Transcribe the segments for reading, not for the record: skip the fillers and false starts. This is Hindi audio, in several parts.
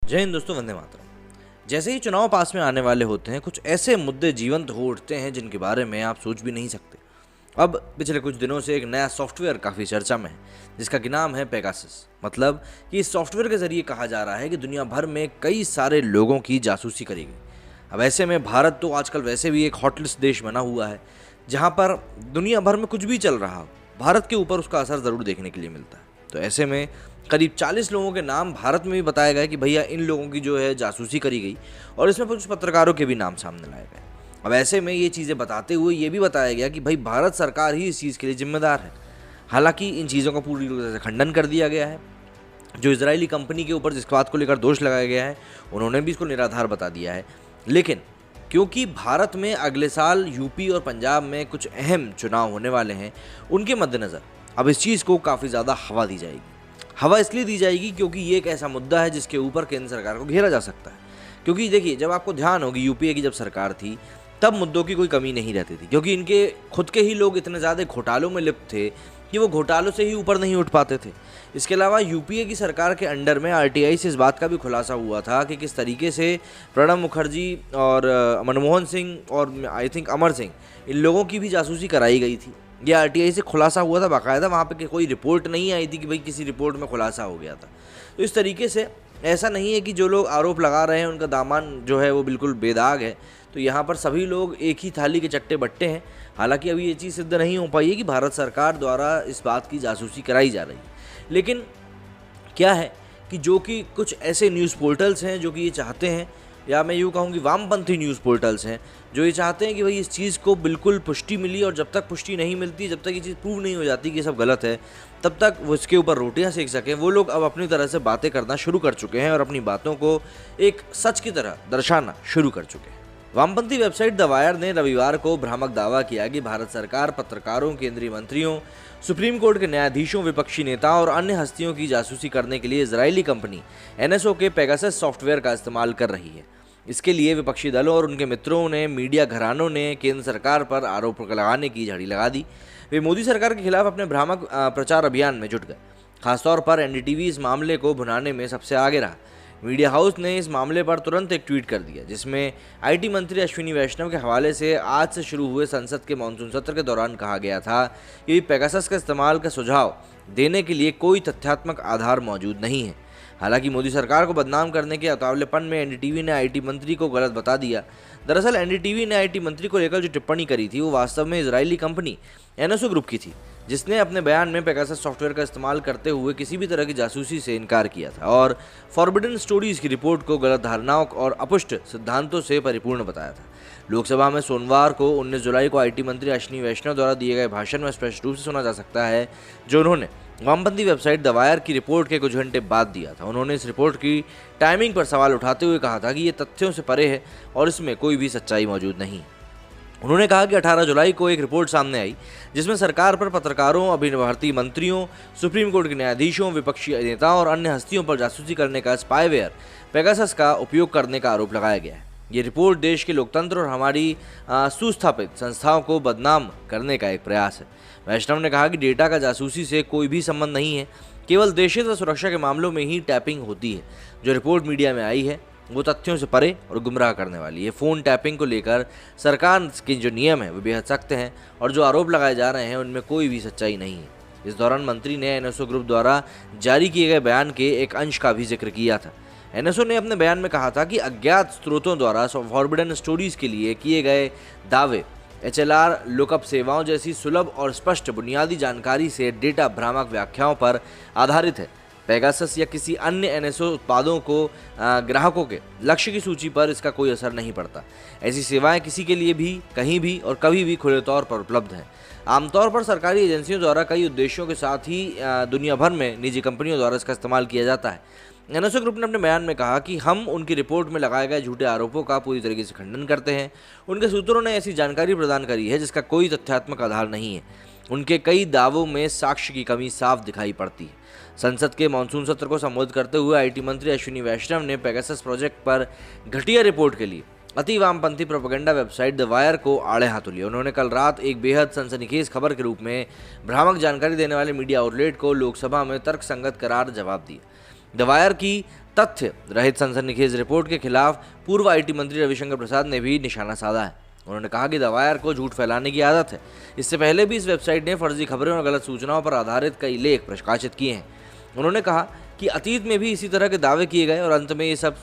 जय हिंद दोस्तों, वंदे मातरम। जैसे ही चुनाव पास में आने वाले होते हैं, कुछ ऐसे मुद्दे जीवंत हो उठते हैं जिनके बारे में आप सोच भी नहीं सकते। अब पिछले कुछ दिनों से एक नया सॉफ्टवेयर काफ़ी चर्चा में है, जिसका कि नाम है पेगासस। मतलब कि इस सॉफ्टवेयर के जरिए कहा जा रहा है कि दुनिया भर में कई सारे लोगों की जासूसी करी गई। अब ऐसे में भारत तो आजकल वैसे भी एक हॉटलिस्ट देश बना हुआ है, जहाँ पर दुनिया भर में कुछ भी चल रहा हो, भारत के ऊपर उसका असर ज़रूर देखने के लिए मिलता है। तो ऐसे में करीब 40 लोगों के नाम भारत में भी बताया गया कि भैया इन लोगों की जो है जासूसी करी गई, और इसमें कुछ पत्रकारों के भी नाम सामने लाए गए। अब ऐसे में ये चीज़ें बताते हुए ये भी बताया गया कि भाई भारत सरकार ही इस चीज़ के लिए जिम्मेदार है। हालांकि इन चीज़ों का पूरी तरह से खंडन कर दिया गया है। जो इजरायली कंपनी के ऊपर जिस बात को लेकर दोष लगाया गया है, उन्होंने भी इसको निराधार बता दिया है। लेकिन क्योंकि भारत में अगले साल यूपी और पंजाब में कुछ अहम चुनाव होने वाले हैं, उनके मद्देनज़र अब इस चीज़ को काफ़ी ज़्यादा हवा दी जाएगी। हवा इसलिए दी जाएगी क्योंकि ये एक ऐसा मुद्दा है जिसके ऊपर केंद्र सरकार को घेरा जा सकता है। क्योंकि देखिए, जब आपको ध्यान होगी यूपीए की जब सरकार थी, तब मुद्दों की कोई कमी नहीं रहती थी, क्योंकि इनके खुद के ही लोग इतने ज़्यादा घोटालों में लिप्त थे कि वो घोटालों से ही ऊपर नहीं उठ पाते थे। इसके अलावा यूपीए की सरकार के अंडर में आरटीआई से इस बात का भी खुलासा हुआ था कि किस तरीके से प्रणब मुखर्जी और मनमोहन सिंह और आई थिंक अमर सिंह, इन लोगों की भी जासूसी कराई गई थी। ये आरटीआई से खुलासा हुआ था बाकायदा, वहाँ पे कोई रिपोर्ट नहीं आई थी कि भाई किसी रिपोर्ट में खुलासा हो गया था। तो इस तरीके से ऐसा नहीं है कि जो लोग आरोप लगा रहे हैं उनका दामन जो है वो बिल्कुल बेदाग है। तो यहाँ पर सभी लोग एक ही थाली के चट्टे बट्टे हैं। हालांकि अभी ये चीज़ सिद्ध नहीं हो पाई है कि भारत सरकार द्वारा इस बात की जासूसी कराई जा रही है। लेकिन क्या है कि जो कि कुछ ऐसे न्यूज़ पोर्टल्स हैं जो कि ये चाहते हैं, या मैं यूँ कहूँ कि वामपंथी न्यूज़ पोर्टल्स हैं जो ये चाहते हैं कि भाई इस चीज़ को बिल्कुल पुष्टि मिली, और जब तक पुष्टि नहीं मिलती, जब तक ये चीज़ प्रूव नहीं हो जाती कि ये सब गलत है, तब तक वो इसके ऊपर रोटियां सेक सकें। वो लोग अब अपनी तरह से बातें करना शुरू कर चुके हैं और अपनी बातों को एक सच की तरह दर्शाना शुरू कर चुके हैं। वामपंथी वेबसाइट द वायर ने रविवार को भ्रामक दावा किया कि भारत सरकार पत्रकारों, केंद्रीय मंत्रियों, सुप्रीम कोर्ट के न्यायाधीशों, विपक्षी नेताओं और अन्य हस्तियों की जासूसी करने के लिए इजरायली कंपनी एनएसओ के पेगासस सॉफ्टवेयर का इस्तेमाल कर रही है। इसके लिए विपक्षी दलों और उनके मित्रों ने, मीडिया घरानों ने केंद्र सरकार पर आरोप लगाने की झड़ी लगा दी। वे मोदी सरकार के खिलाफ अपने भ्रामक प्रचार अभियान में जुट गए। खासतौर पर एनडीटीवी इस मामले को भुनाने में सबसे आगे रहा। मीडिया हाउस ने इस मामले पर तुरंत एक ट्वीट कर दिया, जिसमें आईटी मंत्री अश्विनी वैष्णव के हवाले से आज से शुरू हुए संसद के मानसून सत्र के दौरान कहा गया था कि पेगासस का इस्तेमाल का सुझाव देने के लिए कोई तथ्यात्मक आधार मौजूद नहीं है। हालांकि मोदी सरकार को बदनाम करने के अतावलेपन में एनडीटीवी ने आईटी मंत्री को गलत बता दिया। दरअसल एनडीटीवी ने आईटी मंत्री को लेकर जो टिप्पणी करी थी वो वास्तव में इजरायली कंपनी एनएसओ ग्रुप की थी, जिसने अपने बयान में पेगासस सॉफ्टवेयर का इस्तेमाल करते हुए किसी भी तरह की जासूसी से इनकार किया था और फॉरबिडन स्टोरीज की रिपोर्ट को गलत धारणाओं और अपुष्ट सिद्धांतों से परिपूर्ण बताया था। लोकसभा में सोमवार को 19 जुलाई को आईटी मंत्री अश्विनी वैष्णव द्वारा दिए गए भाषण में स्पष्ट रूप से सुना जा सकता है, जो उन्होंने वामपंथी वेबसाइट द वायर की रिपोर्ट के कुछ घंटे बाद दिया था। उन्होंने इस रिपोर्ट की टाइमिंग पर सवाल उठाते हुए कहा था कि ये तथ्यों से परे है और इसमें कोई भी सच्चाई मौजूद नहीं। उन्होंने कहा कि 18 जुलाई को एक रिपोर्ट सामने आई जिसमें सरकार पर पत्रकारों, अभिभाषी मंत्रियों, सुप्रीम कोर्ट के न्यायाधीशों, विपक्षी नेताओं और अन्य हस्तियों पर जासूसी करने का स्पाईवेयर पेगासस का उपयोग करने का आरोप लगाया गया है। ये रिपोर्ट देश के लोकतंत्र और हमारी सुस्थापित संस्थाओं को बदनाम करने का एक प्रयास है। वैष्णव ने कहा कि डेटा का जासूसी से कोई भी संबंध नहीं है, केवल देशियत व सुरक्षा के मामलों में ही टैपिंग होती है। जो रिपोर्ट मीडिया में आई है वो तथ्यों से परे और गुमराह करने वाली है। फ़ोन टैपिंग को लेकर सरकार के जो नियम है वो बेहद सख्त हैं और जो आरोप लगाए जा रहे हैं उनमें कोई भी सच्चाई नहीं है। इस दौरान मंत्री ने एनएसओ ग्रुप द्वारा जारी किए गए बयान के एक अंश का भी जिक्र किया था। एनएसओ ने अपने बयान में कहा था कि अज्ञात स्रोतों द्वारा फॉरबिडन स्टोरीज के लिए किए गए दावे एचएलआर लुकअप सेवाओं जैसी सुलभ और स्पष्ट बुनियादी जानकारी से डेटा भ्रामक व्याख्याओं पर आधारित है। पेगासस या किसी अन्य एनएसओ उत्पादों को ग्राहकों के लक्ष्य की सूची पर इसका कोई असर नहीं पड़ता। ऐसी सेवाएं किसी के लिए भी, कहीं भी और कभी भी खुले तौर पर उपलब्ध हैं। आमतौर पर सरकारी एजेंसियों द्वारा कई उद्देश्यों के साथ ही दुनिया भर में निजी कंपनियों द्वारा इसका इस्तेमाल किया जाता है। एनएसओ ग्रुप ने अपने बयान में कहा कि हम उनकी रिपोर्ट में लगाए गए झूठे आरोपों का पूरी तरीके से खंडन करते हैं। उनके सूत्रों ने ऐसी जानकारी प्रदान करी है जिसका कोई तथ्यात्मक आधार नहीं है। उनके कई दावों में साक्ष्य की कमी साफ दिखाई पड़ती है। संसद के मानसून सत्र को संबोधित करते हुए आईटी मंत्री अश्विनी वैष्णव ने पेगासस प्रोजेक्ट पर घटिया रिपोर्ट के लिए अति वामपंथी प्रोपेगेंडा वेबसाइट द वायर को आड़े हाथों लिया। उन्होंने कल रात एक बेहद सनसनीखेज खबर के रूप में भ्रामक जानकारी देने वाले मीडिया आउटलेट को लोकसभा में तर्कसंगत करार जवाब दिया। द वायर की तथ्य रहित सनसनीखेज रिपोर्ट के खिलाफ पूर्व आईटी मंत्री रविशंकर प्रसाद ने भी निशाना साधा है। उन्होंने कहा कि द वायर को झूठ फैलाने की आदत है। इससे पहले भी इस वेबसाइट ने फर्जी खबरें और गलत सूचनाओं पर आधारित कई लेख प्रकाशित किए हैं। उन्होंने कहा कि अतीत में भी इसी तरह के दावे किए गए और अंत में ये सब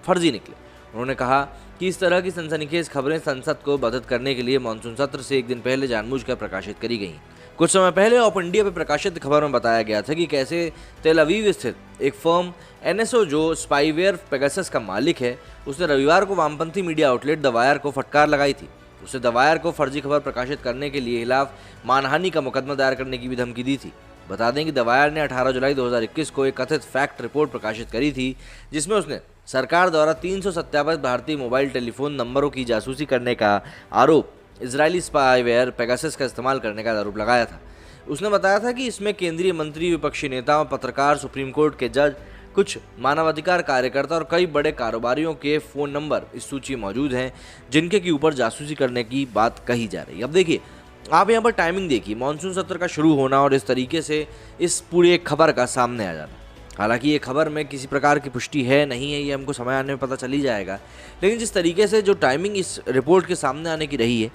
फर्जी निकले। उन्होंने कहा कि इस तरह की सनसनीखेज खबरें संसद को बाधित करने के लिए मानसून सत्र से एक दिन पहले जानबूझकर प्रकाशित करी गई। कुछ समय पहले ऑफ इंडिया पर प्रकाशित खबर में बताया गया था कि कैसे तेल अवीव स्थित एक फर्म एनएसओ जो स्पाईवेयर पेगासस का मालिक है, उसने रविवार को वामपंथी मीडिया आउटलेट द वायर को फटकार लगाई थी। उसने द वायर को फर्जी खबर प्रकाशित करने के लिए खिलाफ मानहानि का मुकदमा दायर करने की भी धमकी दी थी। बता दें कि द वायर ने 18 जुलाई 2021 को एक कथित फैक्ट रिपोर्ट प्रकाशित करी थी, जिसमें उसने सरकार द्वारा 300 सत्यापित भारतीय मोबाइल टेलीफोन नंबरों की जासूसी करने का आरोप इजरायली स्पाईवेयर पेगासस का इस्तेमाल करने का आरोप लगाया था। उसने बताया था कि इसमें केंद्रीय मंत्री, विपक्षी नेता, पत्रकार, सुप्रीम कोर्ट के जज, कुछ मानवाधिकार कार्यकर्ता और कई बड़े कारोबारियों के फ़ोन नंबर इस सूची में मौजूद हैं, जिनके के ऊपर जासूसी करने की बात कही जा रही है। अब देखिए, आप यहाँ पर टाइमिंग देखिए, मानसून सत्र का शुरू होना और इस तरीके से इस पूरी खबर का सामने आ जाना। हालांकि ये खबर में किसी प्रकार की पुष्टि है नहीं है, ये हमको समय आने में पता चल ही जाएगा, लेकिन जिस तरीके से जो टाइमिंग इस रिपोर्ट के सामने आने की रही है,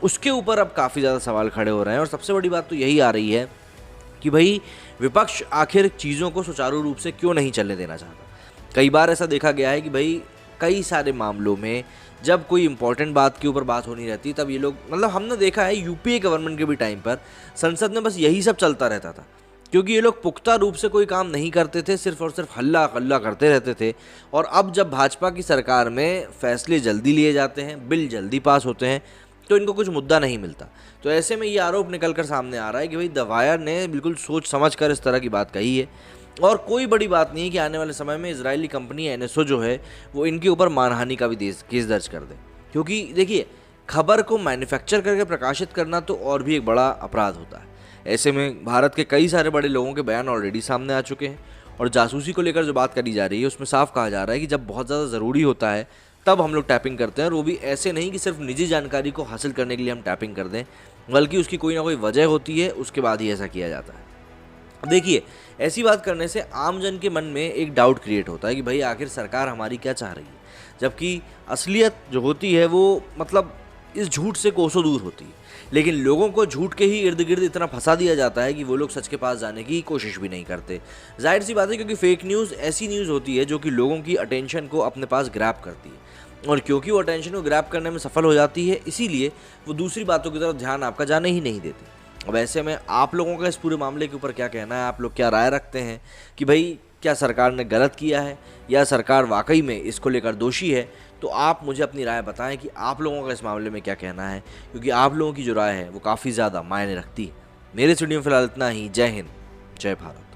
उसके ऊपर अब काफ़ी ज़्यादा सवाल खड़े हो रहे हैं। और सबसे बड़ी बात तो यही आ रही है कि भाई विपक्ष आखिर चीज़ों को सुचारू रूप से क्यों नहीं चलने देना चाहता। कई बार ऐसा देखा गया है कि भाई कई सारे मामलों में जब कोई इंपॉर्टेंट बात के ऊपर बात होनी रहती, तब ये लोग हमने देखा है यूपीए गवर्नमेंट के भी टाइम पर संसद में बस यही सब चलता रहता था, क्योंकि ये लोग पुख्ता रूप से कोई काम नहीं करते थे, सिर्फ और सिर्फ हल्ला कल्ला करते रहते थे। और अब जब भाजपा की सरकार में फैसले जल्दी लिए जाते हैं, बिल जल्दी पास होते हैं, तो इनको कुछ मुद्दा नहीं मिलता। तो ऐसे में ये आरोप निकल कर सामने आ रहा है कि भाई द वायर ने बिल्कुल सोच समझ कर इस तरह की बात कही है। और कोई बड़ी बात नहीं है कि आने वाले समय में इजरायली कंपनी एनएसओ जो है वो इनके ऊपर मानहानि का भी केस दर्ज कर दे, क्योंकि देखिए खबर को मैन्युफैक्चर करके प्रकाशित करना तो और भी एक बड़ा अपराध होता है। ऐसे में भारत के कई सारे बड़े लोगों के बयान ऑलरेडी सामने आ चुके हैं और जासूसी को लेकर जो बात करी जा रही है उसमें साफ कहा जा रहा है कि जब बहुत ज़्यादा ज़रूरी होता है तब हम लोग टैपिंग करते हैं, और वो भी ऐसे नहीं कि सिर्फ निजी जानकारी को हासिल करने के लिए हम टैपिंग कर दें, बल्कि उसकी कोई ना कोई वजह होती है, उसके बाद ही ऐसा किया जाता है। देखिए, ऐसी बात करने से आम जन के मन में एक डाउट क्रिएट होता है कि भाई आखिर सरकार हमारी क्या चाह रही है, जबकि असलियत जो होती है वो इस झूठ से कोसों दूर होती है। लेकिन लोगों को झूठ के ही इर्द गिर्द इतना फंसा दिया जाता है कि वो लोग सच के पास जाने की कोशिश भी नहीं करते। जाहिर सी बात है, क्योंकि फेक न्यूज़ ऐसी न्यूज़ होती है जो कि लोगों की अटेंशन को अपने पास ग्रैब करती है, और क्योंकि वो अटेंशन को ग्रैब करने में सफल हो जाती है, इसीलिए वो दूसरी बातों की तरफ ध्यान आपका जाने ही नहीं देती। अब ऐसे में आप लोगों का इस पूरे मामले के ऊपर क्या कहना है? आप लोग क्या राय रखते हैं कि भाई क्या सरकार ने गलत किया है या सरकार वाकई में इसको लेकर दोषी है? तो आप मुझे अपनी राय बताएं कि आप लोगों का इस मामले में क्या कहना है, क्योंकि आप लोगों की जो राय है वो काफ़ी ज़्यादा मायने रखती है। मेरे स्टूडियो में फिलहाल इतना ही। जय हिंद, जय भारत।